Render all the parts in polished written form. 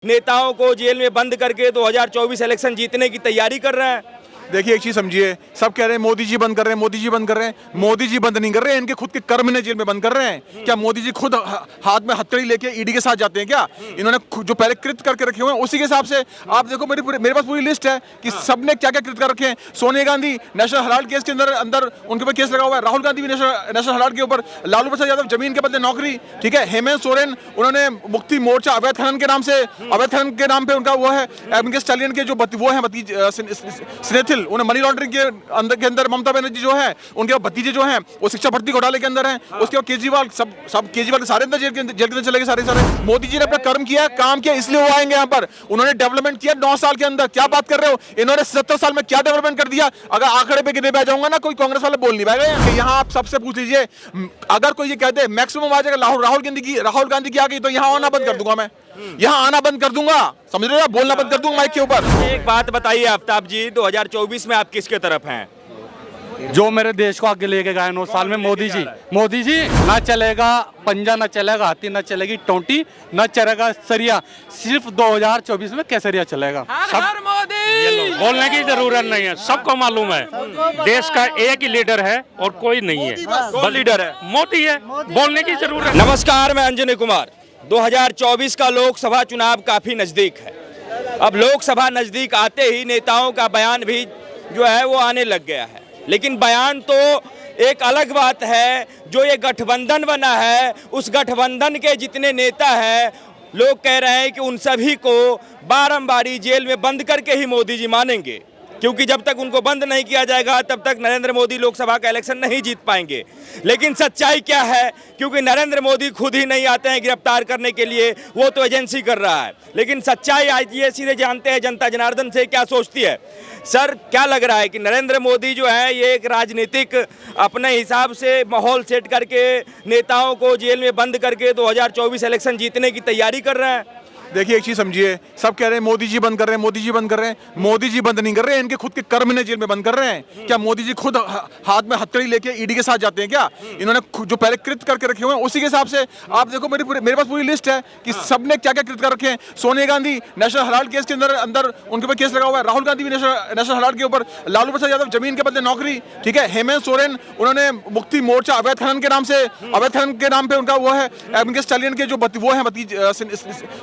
नेताओं को जेल में बंद करके 2024 इलेक्शन जीतने की तैयारी कर रहे हैं। देखिए एक चीज समझिए, सब कह रहे हैं मोदी जी बंद कर रहे हैं, मोदी जी बंद कर रहे हैं। मोदी जी बंद नहीं कर रहे हैं, इनके खुद के कर्म ने जेल में बंद कर रहे हैं। क्या मोदी जी खुद हाथ में हथकड़ी लेके ईडी के साथ जाते हैं क्या? इन्होंने जो पहले कृत करके रखे हुए हैं उसी के हिसाब से आप देखो, मेरे पास पूरी लिस्ट है कि सबने क्या क्या कृत कर रखे हैं। Sonia Gandhi national Herald case के अंदर उनके ऊपर केस लगा हुआ है। राहुल गांधी भी नेशनल हेराल्ड के ऊपर। लालू प्रसाद यादव जमीन के बदले नौकरी, ठीक है। हेमंत सोरेन उन्होंने मुक्ति मोर्चा अवैध खनन के नाम से, अवैध खनन के नाम पे उनका वो है। एमके स्टालिन के जो वो है स्नेथिल, उन्हें मनी लॉन्ड्रिंग के अंदर ममता बनर्जी जो है, उनके भतीजे जो हैं वो शिक्षा भर्ती घोटाले के अंदर हैं। उसके बाद केजरीवाल, सब केजरीवाल के सारे अंदर जेल के अंदर चले गए सारे। मोदी जी ने अपना कर्म किया, काम किया, इसलिए वो आएंगे यहाँ पर। उन्होंने डेवलपमेंट किया 9 साल के अंदर। क्या बात कर रहे हो, इन्होंने 70 साल में क्या डेवलपमेंट कर दिया? अगर आंकड़े पे गिने पे आ जाऊंगा ना, कोई कांग्रेस वाले बोल नहीं पाएगा। यहाँ आप सबसे पूछ लीजिए, अगर कोई ये कहते मैक्सिमम आ जाएगा राहुल गांधी की आ गई तो यहाँ आना बंद कर दूंगा। मैं यहाँ आना बंद कर दूंगा, समझ रहे हो? बोलना बंद कर दूंगा माइक के ऊपर। एक बात बताइए आफ्ताब जी, 2024 में आप किसके तरफ हैं? जो मेरे देश को आगे लेके गए 9 साल में मोदी जी। ना चलेगा पंजा, ना चलेगा हाथी, ना चलेगी टोंटी, ना चलेगा सरिया। सिर्फ 2024 में केसरिया चलेगा। सब बोलने की जरूरत नहीं है, सबको मालूम है देश का एक ही लीडर है और कोई नहीं है। कौन लीडर है? मोदी है, बोलने की जरूरत। नमस्कार, मैं अंजनी कुमार। 2024 का लोकसभा चुनाव काफी नजदीक है। अब लोकसभा नजदीक आते ही नेताओं का बयान भी जो है वो आने लग गया है। लेकिन बयान तो एक अलग बात है, जो ये गठबंधन बना है उस गठबंधन के जितने नेता हैं, लोग कह रहे हैं कि उन सभी को बारंबारी जेल में बंद करके ही मोदी जी मानेंगे, क्योंकि जब तक उनको बंद नहीं किया जाएगा तब तक नरेंद्र मोदी लोकसभा का इलेक्शन नहीं जीत पाएंगे। लेकिन सच्चाई क्या है, क्योंकि नरेंद्र मोदी खुद ही नहीं आते हैं गिरफ्तार करने के लिए, वो तो एजेंसी कर रहा है। लेकिन सच्चाई आज ये सीधे जानते हैं जनता जनार्दन से क्या सोचती है। सर, क्या लग रहा है कि नरेंद्र मोदी जो है ये एक राजनीतिक अपने हिसाब से माहौल सेट करके नेताओं को जेल में बंद करके 2024 इलेक्शन जीतने की तैयारी कर रहे हैं? देखिए एक चीज समझिए, सब कह रहे हैं मोदी जी बंद कर रहे हैं, मोदी जी बंद कर रहे हैं। मोदी जी बंद नहीं कर रहे हैं, इनके खुद के कर्म ने जेल में बंद कर रहे हैं। क्या मोदी जी खुद हाथ में हथकड़ी लेके ईडी के साथ जाते हैं क्या? इन्होंने जो पहले कृत करके रखे हुए हैं उसी के हिसाब से आप देखो, मेरे पास पूरी लिस्ट है कि सबने क्या क्या कृत कर रखे हैं। Sonia Gandhi national Herald case के अंदर उनके ऊपर केस लगा हुआ है। राहुल गांधी भी नेशनल हेराल्ड के ऊपर। लालू प्रसाद यादव जमीन के बदले नौकरी, ठीक है। हेमंत सोरेन उन्होंने मुक्ति मोर्चा अवैध खनन के नाम से, अवैध खनन के नाम पे उनका वो है। एमके स्टालिन के जो वो है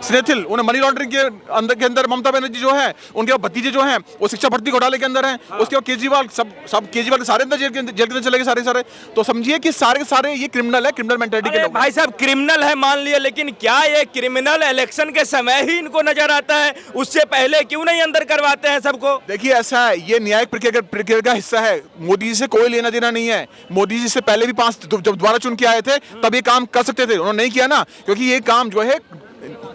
स्नेथिल, उन्हें मनी लॉन्ड्रिंग के अंदर ममता बनर्जी जो है, उनके भतीजे जो हैं वो शिक्षा भर्ती घोटाले के अंदर हैं। उसके बाद केजरीवाल, सब केजरीवाल के सारे अंदर जेल के अंदर चले गए सारे। तो समझिए कि सारे ये क्रिमिनल है, क्रिमिनल मेंटालिटी के लोग। भाई साहब, क्रिमिनल है मान लिया, लेकिन क्या ये क्रिमिनल इलेक्शन के समय ही इनको नजर आता है? उससे पहले क्यों नहीं अंदर करवाते हैं सबको? देखिए ऐसा है, ये न्यायिक प्रक्रिया का हिस्सा है। मोदी जी से कोई लेना देना नहीं है। दोबारा जी से पहले भी 5 जब दोबारा चुन के आए थे तब ये काम कर सकते थे, उन्होंने नहीं किया ना, क्योंकि ये काम जो है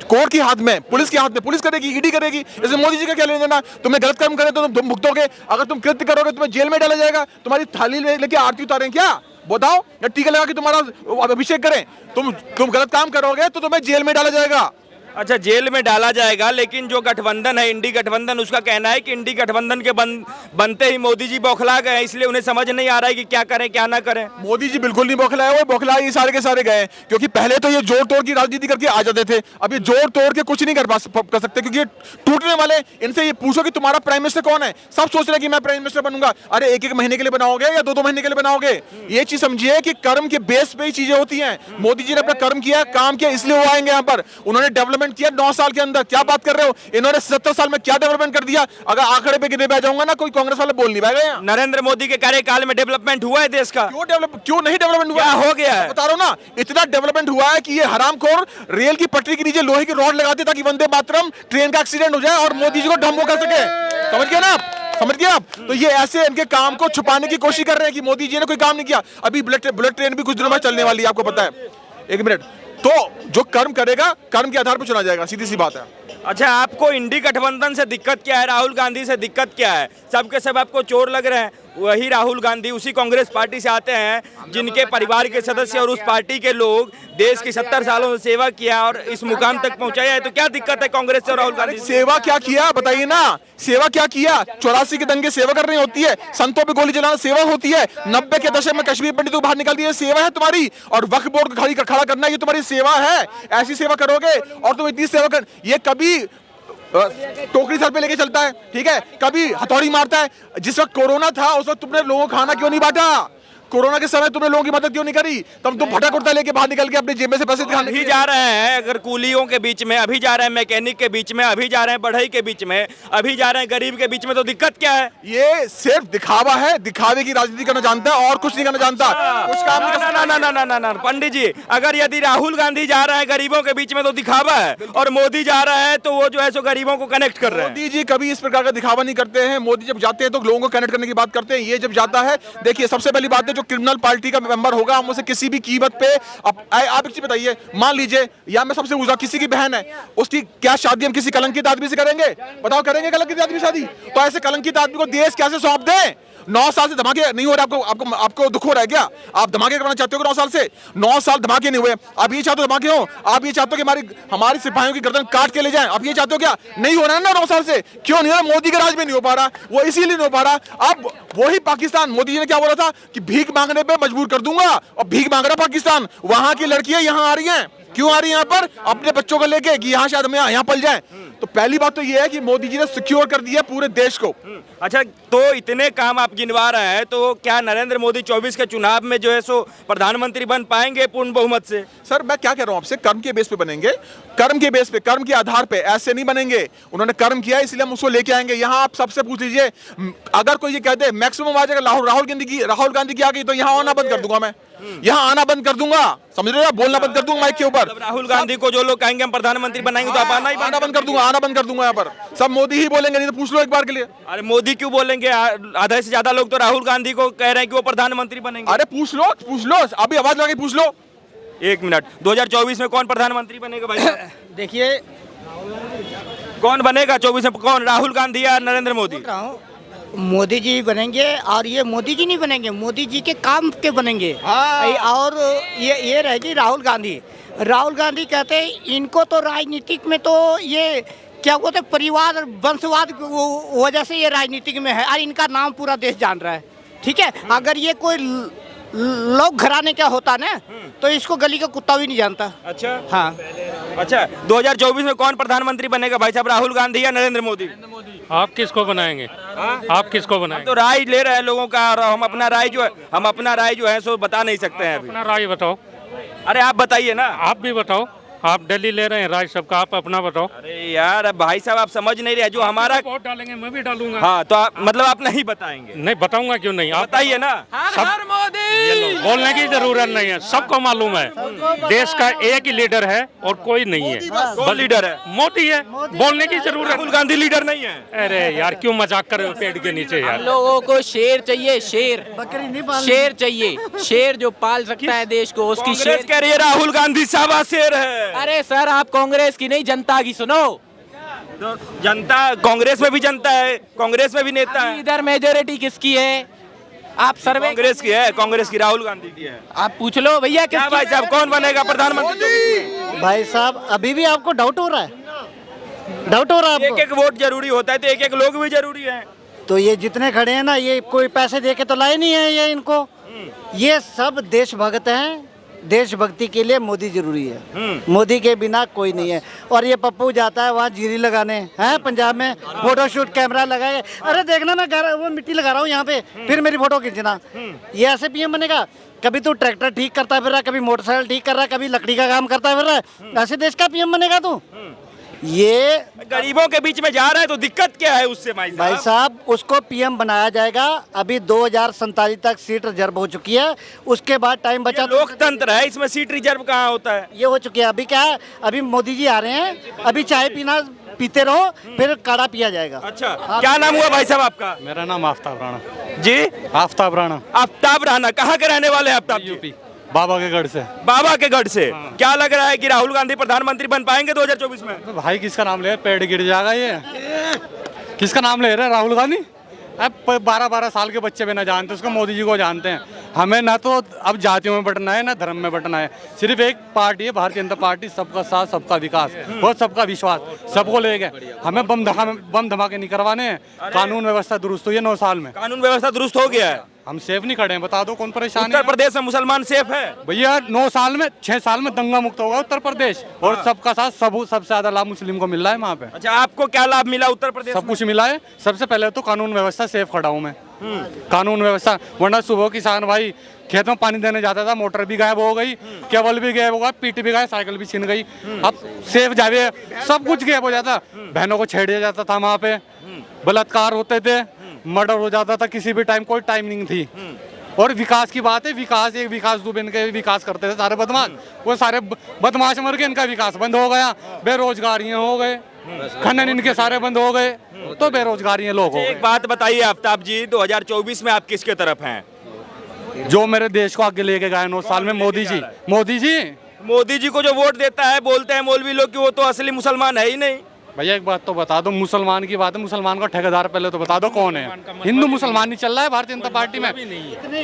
कोर्ट के हाथ में, पुलिस के हाथ में, पुलिस करेगी, ईडी करेगी। इसमें मोदी जी का क्या लेना देना? तुमने गलत काम करे तो तुम भुगतोगे। अगर तुम कृत्य करोगे तुम्हें जेल में डाला जाएगा। तुम्हारी थाली लेके आरती उतारें क्या? बताओ, या टीका लगा के तुम्हारा अभिषेक करें? तुम गलत काम करोगे तो तुम्हें जेल में डाला जाएगा। अच्छा, जेल में डाला जाएगा, लेकिन जो गठबंधन है इंडी गठबंधन, उसका कहना है कि इंडी गठबंधन के बनते ही मोदी जी बौखला गए, इसलिए उन्हें समझ नहीं आ रहा है कि क्या करें क्या ना करें। मोदी जी बिल्कुल नहीं बौखलाए, वो बौखलाए सारे के सारे गए, क्योंकि पहले तो ये जोड़ तोड़ की राजनीति करके आ जाते थे। अब ये जोड़ तोड़ के कुछ नहीं कर सकते, क्योंकि ये टूटने वाले। इनसे ये पूछो कि तुम्हारा प्राइम मिनिस्टर कौन है, सब सोच रहे हैं कि मैं प्राइम मिनिस्टर बनूंगा। अरे 1-1 महीने के लिए बनाओगे या 2-2 महीने के लिए बनाओगे? ये चीज समझिए कि कर्म के बेस पे ही चीजें होती हैं। मोदी जी ने अपना कर्म किया, काम किया, इसलिए वो आएंगे यहाँ पर। उन्होंने डेवलपमेंट किया 9 साल अंदर। क्या बात कर रहे हो, इन्होंने 70 साल में क्या डेवलपमेंट कर दिया? अगर आंकड़े पे गिने पे आ जाऊंगा ना, कोई कांग्रेस वाले बोल नहीं पाएगा। नरेंद्र मोदी के कार्यकाल में डेवलपमेंट हुआ है देश का? क्यों नहीं डेवलपमेंट हुआ? क्या हो गया है? बता रहा हूं ना, इतना डेवलपमेंट हुआ है कि ये हरामखोर रेल की पटरी के नीचे लोहे की रॉड लगाते ताकि वंदे मातरम ट्रेन का एक्सीडेंट हो जाए और मोदी जी को डम्बो कर सके। समझ गए ना आप? समझ गए आप? तो ये ऐसे इनके काम को छुपाने की कोशिश कर रहे हैं कि मोदी जी ने कोई काम नहीं किया। अभी बुलेट ट्रेन भी कुछ दिनों में चलने वाली है, आपको पता है। 1 मिनट, तो जो कर्म करेगा कर्म के आधार पर चुना जाएगा, सीधी सी बात है। अच्छा, आपको इंडी गठबंधन से दिक्कत क्या है? राहुल गांधी से दिक्कत क्या है? सबके सब आपको चोर लग रहे हैं। वही राहुल गांधी उसी कांग्रेस पार्टी से आते हैं जिनके परिवार के सदस्य और उस पार्टी के लोग देश की 70 सालों में सेवा किया और इस मुकाम तक पहुंचाया है, तो क्या दिक्कत है कांग्रेस से और राहुल गांधी से? सेवा क्या किया बताइए ना, सेवा क्या किया? 84 के दंगे सेवा करनी होती है, संतों पे गोली चलाना सेवा होती है, 90 के दशक में कश्मीर पंडित को बाहर निकाल दिया सेवा है तुम्हारी, और वक्फ बोर्ड को खड़ा करना ये तुम्हारी सेवा है। ऐसी सेवा करोगे और तुम इतनी सेवा कर, ये कभी टोकरी सर पे लेके चलता है, ठीक है, कभी हथौड़ी मारता है। जिस वक्त कोरोना था उस वक्त तुमने लोगों को खाना क्यों नहीं बांटा? कोरोना के समय तुमने लोगों की मदद क्यों नहीं करी? तब तुम फटा कुर्ता लेके बाहर निकल के अपने जेब में से पैसे दिखाने अभी जा रहे हैं अगर कूलियों के बीच में, अभी जा रहे हैं मैकेनिक के बीच में, अभी जा रहे हैं बढ़ई के बीच में, अभी जा रहे हैं गरीब के बीच में, तो दिक्कत क्या है? ये सिर्फ दिखावा है, दिखावे की राजनीति करना जानता है और कुछ नहीं करना जानता। कुछ काम नहीं कर सकता। ना पंडित जी, अगर यदि राहुल गांधी जा रहा है गरीबों के बीच में तो दिखावा है, और मोदी जा रहा है तो वो जो है सो गरीबों को कनेक्ट कर रहे हैं। मोदी जी कभी इस प्रकार का दिखावा नहीं करते हैं। मोदी जब जाते हैं तो लोगों को कनेक्ट करने की बात करते हैं। ये जब जाता है, देखिए सबसे पहली बात है, जो क्रिमिनल पार्टी का मेंबर होगा हम उसे किसी भी कीमत पे आप एक चीज बताइए, मान लीजिए या मैं सबसे पूछा किसी की बहन है, उसकी क्या शादी हम किसी कलंकित आदमी से करेंगे? बताओ, करेंगे कलंकित आदमी शादी? तो ऐसे कलंकित आदमी को देश कैसे सौंप दें? 9 साल से धमाके नहीं हो रहे, आपको दुख हो रहा है क्या? आप धमाके करना चाहते हो? 9 साल से 9 साल धमाके नहीं हुए, आप ये चाहते हो धमाके हो? आप ये चाहते हो कि हमारी सिपाहियों की गर्दन काट के ले जाएं? आप ये चाहते हो क्या? नहीं हो रहा है ना 9 साल से। क्यों नहीं हो रहा? मोदी के राज में नहीं हो पा रहा, वो इसीलिए नहीं हो पा रहा। अब वही पाकिस्तान, मोदी जी ने क्या बोला था कि भीख मांगने पे मजबूर कर दूंगा, और भीख मांग रहा पाकिस्तान। वहां की लड़कियां यहाँ आ रही हैं, क्यों आ रही है यहाँ पर? अपने बच्चों को लेके कि यहाँ शायद हम यहाँ पल जाएं। तो पहली बात तो ये है कि मोदी जी ने सिक्योर कर दिया पूरे देश को। अच्छा, तो इतने काम आप गिनवा रहे हैं, तो क्या नरेंद्र मोदी 24 के चुनाव में जो है सो प्रधानमंत्री बन पाएंगे पूर्ण बहुमत से? सर मैं क्या कह रहा हूँ आपसे, कर्म के बेस पे बनेंगे, कर्म के बेस पे, कर्म के आधार पे, ऐसे नहीं बनेंगे। उन्होंने कर्म किया इसलिए हम उसको लेके आएंगे। यहाँ आप सबसे पूछ लीजिए, अगर कोई ये कहते हैं मैक्सिमम आ जाएगा राहुल गांधी की आ गई तो यहाँ आना बंद कर दूंगा, मैं यहाँ आना बंद कर दूंगा, समझ रहे हो? बोलना बंद कर दूंगा माइक के ऊपर। राहुल गांधी को जो लोग कहेंगे हम प्रधानमंत्री बनाएंगे तो आप आना बंद कर दूंगा, आना बंद कर दूंगा। यहाँ पर सब मोदी ही बोलेंगे, नहीं तो पूछ लो एक बार के लिए। अरे मोदी क्यों बोलेंगे? आधा से ज्यादा लोग तो राहुल गांधी को कह रहे हैं कि वो प्रधानमंत्री बनेंगे। अरे पूछ लो, अभी आवाज लगा के पूछ लो। 1 मिनट, 2024 में कौन प्रधानमंत्री बनेगा भाई? देखिए, कौन बनेगा 24 में? कौन, राहुल गांधी या नरेंद्र मोदी? मोदी जी बनेंगे, और ये मोदी जी नहीं बनेंगे, मोदी जी के काम के बनेंगे। और ये रहेगी राहुल गांधी कहते हैं इनको तो राजनीतिक में तो ये क्या बोलते परिवार वंशवाद वजह से ये राजनीतिक में है, और इनका नाम पूरा देश जान रहा है, ठीक है। अगर ये कोई लोग घराने का होता ना तो इसको गली का कुत्ता भी नहीं जानता। अच्छा, हाँ। अच्छा, 2024 में कौन प्रधानमंत्री बनेगा भाई साहब, राहुल गांधी या नरेंद्र मोदी? आप किसको बनाएंगे? आप किसको बनाएंगे? तो राय ले रहे हैं लोगों का, और हम अपना राय जो है सो बता नहीं सकते हैं अभी। अपना राय बताओ। अरे आप बताइए ना। आप भी बताओ, आप दिल्ली ले रहे हैं राय सबका, आप अपना बताओ। अरे यार अब भाई साहब आप समझ नहीं रहे, जो हमारा वोट डालेंगे मैं भी डालूंगा। हाँ, तो आप मतलब आप नहीं बताएंगे? नहीं बताऊंगा, क्यों नहीं, आप बताइए ना। सब बोलने की जरूरत नहीं है, सबको मालूम है देश का एक ही लीडर है और कोई नहीं है। कौन लीडर है? मोदी है, बोलने की जरूरत। राहुल गांधी लीडर नहीं है? अरे यार क्यों मजाक कर रहे हो पेड़ के नीचे यार? लोगों को शेर चाहिए, शेर चाहिए, शेर जो पाल सकता है देश को, उसकी कांग्रेस शेर। कह रही है राहुल गांधी सावा शेर है। अरे सर, आप कांग्रेस की नहीं जनता की सुनो। तो जनता, कांग्रेस में भी जनता है, कांग्रेस में भी नेता है। इधर मेजोरिटी किसकी है? आप सर्वे कांग्रेस की है, कांग्रेस की, राहुल गांधी की है। आप पूछ लो भैया क्या किसकी भाई साहब कौन बनेगा प्रधानमंत्री? भाई साहब अभी भी आपको डाउट हो रहा है? डाउट हो रहा है एक आपको? एक वोट जरूरी होता है तो एक एक लोग भी जरूरी है। तो ये जितने खड़े हैं ना, ये कोई पैसे दे के तो लाए नहीं है ये इनको। ये सब देशभक्त हैं, देशभक्ति के लिए मोदी जरूरी है, मोदी के बिना कोई नहीं है। और ये पप्पू जाता है वहाँ जीरी लगाने, हैं पंजाब में, फोटोशूट कैमरा लगाए, अरे देखना ना वो मिट्टी लगा रहा हूँ यहाँ पे, फिर मेरी फोटो खींचना। ये ऐसे पीएम बनेगा? कभी तू ट्रैक्टर ठीक करता फिर रहा है, कभी मोटरसाइकिल ठीक कर रहा है, कभी लकड़ी का काम करता फिर रहा है, ऐसे देश का पीएम बनेगा तू? ये गरीबों के बीच में जा रहा है तो दिक्कत क्या है उससे भाई साहब? उसको पीएम बनाया जाएगा। अभी 2047 तक सीट रिजर्व हो चुकी है, उसके बाद टाइम बचा। लोकतंत्र है, इसमें सीट रिजर्व कहाँ होता है? ये हो चुकी है। अभी क्या है, अभी मोदी जी आ रहे हैं, अभी चाय पीते रहो, फिर काढ़ा पिया जाएगा। अच्छा, क्या नाम हुआ भाई साहब आपका? मेरा नाम आफ्ताब राणा जी। आफ्ताब राणा। आफ्ताब राणा, कहाँ के रहने वाले हैं आफ्ताब जी? यूपी, बाबा के गढ़ से। बाबा के गढ़ से। क्या लग रहा है कि राहुल गांधी प्रधानमंत्री बन पाएंगे 2024 में? तो भाई किसका नाम ले रहे, पेड़ गिर जाएगा ये। किसका नाम ले रहे, राहुल गांधी? अब 12-12 साल के बच्चे भी ना जानते उसको, मोदी जी को जानते हैं। हमें ना तो अब जातियों में बंटना है ना धर्म में बंटना है, सिर्फ एक पार्टी है भारतीय जनता पार्टी, सबका साथ सबका विकास और सबका विश्वास, सबको ले गए। हमें बम धमाके नहीं करवाने हैं। कानून व्यवस्था दुरुस्त हुई है 9 साल में। कानून व्यवस्था दुरुस्त हो गया है। हम सेफ नहीं खड़े हैं, बता दो कौन परेशान उत्तर है? प्रदेश में मुसलमान सेफ है? भैया 9 साल में 6 साल में दंगा मुक्त होगा उत्तर प्रदेश, और सबका साथ सबसे ज्यादा लाभ मुस्लिम को मिल रहा है वहाँ पे। अच्छा, आपको क्या लाभ मिला उत्तर प्रदेश सब में? कुछ मिला है। सबसे पहले तो कानून व्यवस्था सेफ खड़ा हूँ मैं। कानून व्यवस्था, वरना सुबह किसान भाई खेत में पानी देने जाता था, मोटर भी गायब हो गई, केबल भी गायब हो गया, पीट भी गया, साइकिल भी छीन गई। अब सेफ जावे, सब कुछ गायब हो जाता। बहनों को छेड़ दिया जाता था वहाँ पे, बलात्कार होते थे, मर्डर हो जाता था किसी भी टाइम, कोई टाइमिंग थी। और विकास की बात है, विकास दुबे इनके विकास करते थे सारे बदमाश, वो सारे बदमाश मर के इनका विकास बंद हो गया, बेरोजगारियां हो गए, खनन इनके सारे बंद हो गए, तो बेरोजगारियां लोग हो गए। एक बात बताइए आफ्ताब जी, 2024 में आप किसके तरफ हैं? जो मेरे देश को आगे लेके गए 9 साल में, मोदी जी। मोदी जी को जो वोट देता है, बोलते हैं मौलवी लोग कि वो तो असली मुसलमान है ही नहीं। भैया एक बात तो बता दो, मुसलमान की बात है, मुसलमान का ठेकेदार पहले तो बता दो कौन है? हिंदू मुसलमान नहीं चल रहा है भारतीय जनता पार्टी में।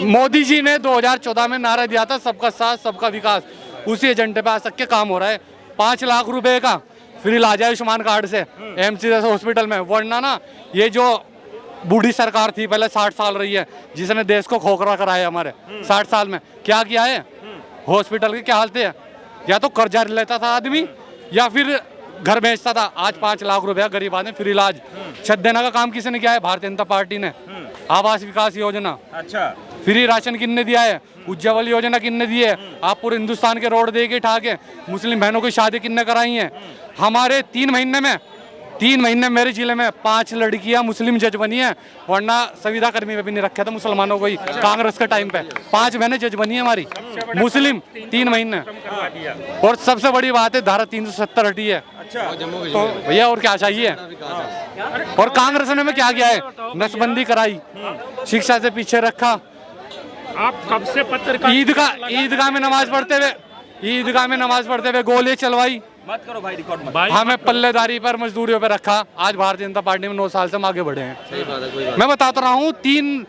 मोदी जी ने 2014 में नारा दिया था सबका साथ सबका विकास, उसी एजेंडे पे आज तक के काम हो रहा है। 5 लाख रुपए का फ्री इलाज है आयुष्मान कार्ड से एमसी जैसे हॉस्पिटल में। वरना ना ये जो बूढ़ी सरकार थी पहले 60 साल रही है, जिसने देश को खोखला कराया हमारे 60 साल में, क्या किया है? हॉस्पिटल की क्या हालत है? या तो कर्जा लेता था आदमी या फिर घर बेचता था। आज 5 लाख रुपया गरीब आदमी फ्री इलाज। छत देने का काम किसने किया है? भारतीय जनता पार्टी ने। आवास विकास योजना, अच्छा, फ्री राशन किसने दिया है? उज्ज्वल योजना किसने दी है? आप पूरे हिंदुस्तान के रोड दे के ठाके मुस्लिम बहनों की शादी किसने कराई है? हमारे 3 महीने मेरे जिले में 5 लड़कियां मुस्लिम जज बनी है, वरना संविदा कर्मी में भी नहीं रखा था मुसलमानों को ही कांग्रेस के टाइम पे। 5 बहनें जज बनी है हमारी मुस्लिम 3 महीने। और सबसे बड़ी बात है धारा 370 हटी है। तो भैया और क्या चाहिए? और कांग्रेस ने में क्या किया है? नसबंदी कराई, शिक्षा से पीछे रखा। आप कब से पत्रकार? ईदगाह में नमाज पढ़ते हुए गोली चलवाई। मत करो भाई, रिकॉर्ड मत। हमें पल्लेदारी पर मजदूरियों पर रखा। आज भारतीय जनता पार्टी में 9 साल से हम आगे बढ़े हैं। मैं बताता रहा हूँ, 3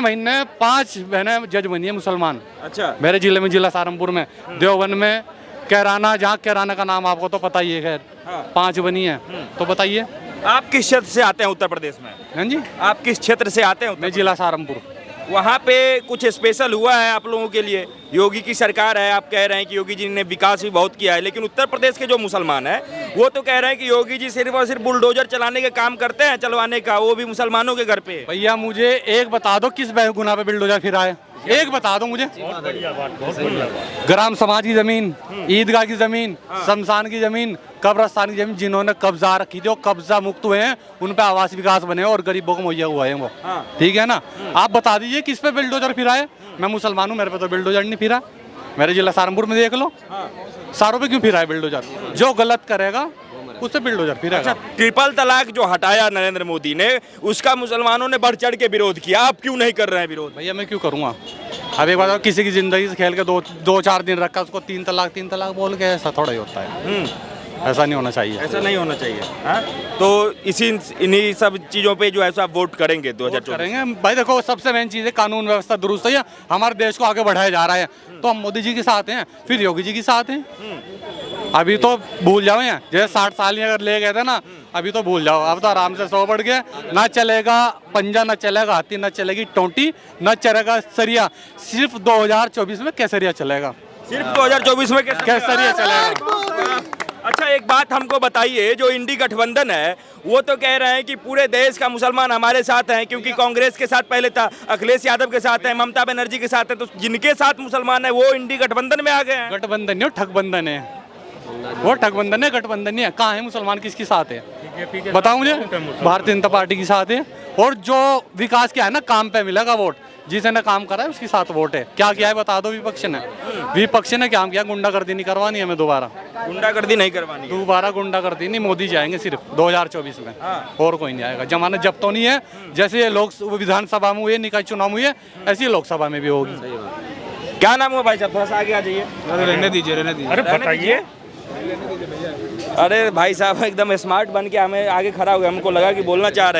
महीने 5 बहनें जज बनी है मुसलमान। अच्छा, मेरे जिले में, जिला सहारनपुर में, देवबंद में, कैराना, जहाँ कैराना का नाम आपको तो पता ही है, खैर 5 बनी है। तो बताइए आप किस क्षेत्र से आते हैं उत्तर प्रदेश में? हाँ जी, आप किस क्षेत्र से आते हैं? मैं जिला सहारनपुर। वहाँ पे कुछ स्पेशल हुआ है आप लोगों के लिए? योगी की सरकार है, आप कह रहे हैं कि योगी जी ने विकास भी बहुत किया है, लेकिन उत्तर प्रदेश के जो मुसलमान हैं वो तो कह रहे हैं कि योगी जी सिर्फ और सिर्फ बुलडोजर चलाने के काम करते हैं, चलवाने का, वो भी मुसलमानों के घर पे। भैया मुझे एक बता दो, किस बेगुनाह पे बिल्डोजर फिरा है? एक बता दो मुझे। ग्राम समाज की जमीन, ईदगाह की जमीन, शमशान की जमीन, कब्रस्तान की जमीन जिन्होंने कब्जा रखी थी, वो कब्जा मुक्त हुए हैं, उन पे आवास विकास बने हैं और गरीबों को मुहैया हुआ है वो। ठीक है ना? आप बता दीजिए किस पे बिल्डोजर फिरा है? मैं मुसलमान हूँ, मेरे पे तो बिल्डोजर नहीं फिरा। मेरे जिला सहारनपुर में देख लो, सारों पे क्यों फिरा है बिल्डोजर? जो गलत करेगा उससे बिल्डोजर फिरेगा। ट्रिपल तलाक जो हटाया नरेंद्र मोदी ने, उसका मुसलमानों ने बढ़ चढ़ के विरोध किया, आप क्यों नहीं कर रहे हैं विरोध? भैया मैं क्यों करूँगा? अब एक बात, किसी की जिंदगी से खेल के 2-4 दिन रखा, उसको 3 तलाक बोल के, ऐसा थोड़ा ही होता है। ऐसा नहीं होना चाहिए। ऐसा नहीं होना चाहिए। हाँ? तो इन्हीं सब चीज़ों पे जो है सो आप वोट करेंगे 2024? करेंगे भाई। देखो सबसे मेन चीज़ है कानून व्यवस्था दुरुस्त है, हमारे देश को आगे बढ़ाया जा रहा है, तो हम मोदी जी के साथ हैं, फिर योगी जी के साथ हैं। अभी तो भूल जाओ, यहाँ जैसे 60 साल अगर ले गए थे ना, अभी तो भूल जाओ। अब तो आराम से 100 बढ़ गए। ना चलेगा पंजा, ना चलेगा हाथी, ना चलेगी टोंटी, ना चलेगा सरिया। सिर्फ 2024 में केसरिया चलेगा। सिर्फ 2024 में केसरिया चलेगा। अच्छा, एक बात हमको बताइए, जो इंडी गठबंधन है वो तो कह रहे हैं कि पूरे देश का मुसलमान हमारे साथ हैं, क्योंकि कांग्रेस के साथ पहले था, अखिलेश यादव के साथ है, ममता बनर्जी के साथ है, तो जिनके साथ मुसलमान है वो इंडी गठबंधन में आ गए हैं। गठबंधन नहीं, ठगबंधन है वो। ठगबंधन है, गठबंधन नहीं है। कहाँ है मुसलमान? किसके साथ है बताओ मुझे? भारतीय जनता पार्टी के साथ है। और जो विकास किया है ना, काम पे मिलेगा वोट, जिसने काम करा है उसके साथ वोट है। क्या किया है बता दो विपक्ष ने? विपक्ष ने क्या किया? गुंडागर्दी नहीं करवानी हमें दोबारा। गुंडागर्दी नहीं करवानी? दोबारा गुंडागर्दी नहीं, मोदी जाएंगे सिर्फ 2024 में। और कोई नहीं आएगा। जमानत जब तो नहीं है, जैसे ये लोग विधानसभा में हुए, निकाय चुनाव हुए, ऐसी लोकसभा में भी होगी। क्या नाम हुआ भाई साहब? थोड़ा सा आगे आ जाइए। रहने दीजिए। अरे बताइए। अरे भाई साहब एकदम स्मार्ट बन के हमें आगे खड़ा हो गया, हमको लगा कि बोलना चाह रहे हैं।